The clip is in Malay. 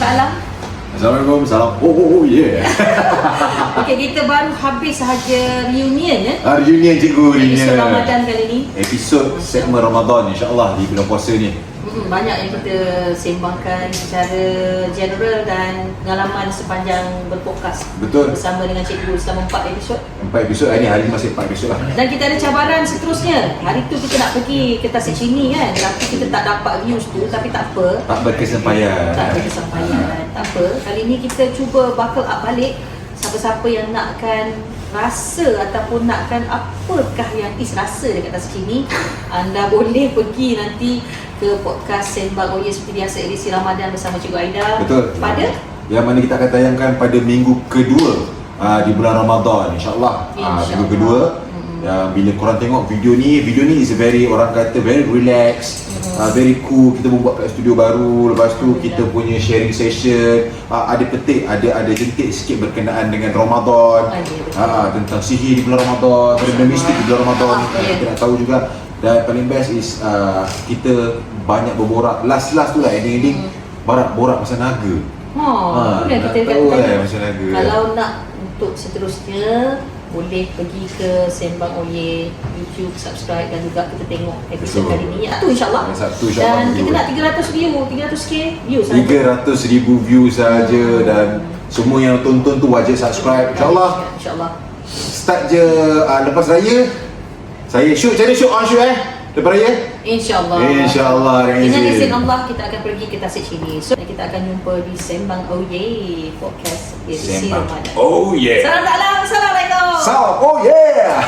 Salam. Assalamualaikum. Salam. Oh yeah. Okey, kita baru habis sahaja reunion ya. Reunion cikgu, Episod reunion. Ramadan kali ni. Episod segmen Ramadan insya-Allah di bulan puasa ni. Banyak yang kita sembangkan secara general dan pengalaman sepanjang berpodcast. Betul. Bersama dengan cikgu selama 4 episod. 4 episod hari ni masih 4 episod lah. Dan kita ada cabaran seterusnya. Hari tu kita nak pergi ke Tasik Chini kan, tapi kita tak dapat views tu, tapi tak apa. Tak berkesampaian. Tak berkesampaian. Tak apa. Kali ni kita cuba buckle up balik. Siapa-siapa yang nakkan rasa ataupun nakkan apakah yang Is rasa dekat Tasik Chini, anda boleh pergi nanti ke podcast Sembang Oye seperti biasa edisi Ramadan bersama Cikgu Aida. Betul. Pada yang mana kita akan tayangkan pada minggu kedua di bulan Ramadan insya-Allah. Minggu kedua. Bila korang tengok video ni is very, orang kata very relax, very cool. Kita buat kat studio baru. Lepas tu kita punya sharing session, ada petik, ada jentik sikit berkenaan dengan Ramadan, tentang sihir di bulan Ramadan, benda mistik di bulan Ramadan. Kita nak tahu juga. Dan paling best is kita banyak berborak. Last tu lah ending borak pasal naga. boleh kita tahu kata pasal naga. kalau nak untuk seterusnya boleh pergi ke Sembang Oye YouTube, subscribe dan juga kita tengok episod kali ni. Itu insya-Allah. Dan kita nak 300k view saja. 300,000 view saja dan semua yang tonton tu wajib subscribe insya-Allah. Insya-Allah. Start je lepas raya. Saya shoot, cari shoot on shoot lepas raya. InsyaAllah. InsyaAllah. Dengan izin Allah kita akan pergi ke Tasik Chini. So kita akan jumpa di Sembang Oye podcast edisi Ramadan. Oh yeah. Salam taklam. Assalamualaikum. Salam. Oh yeah.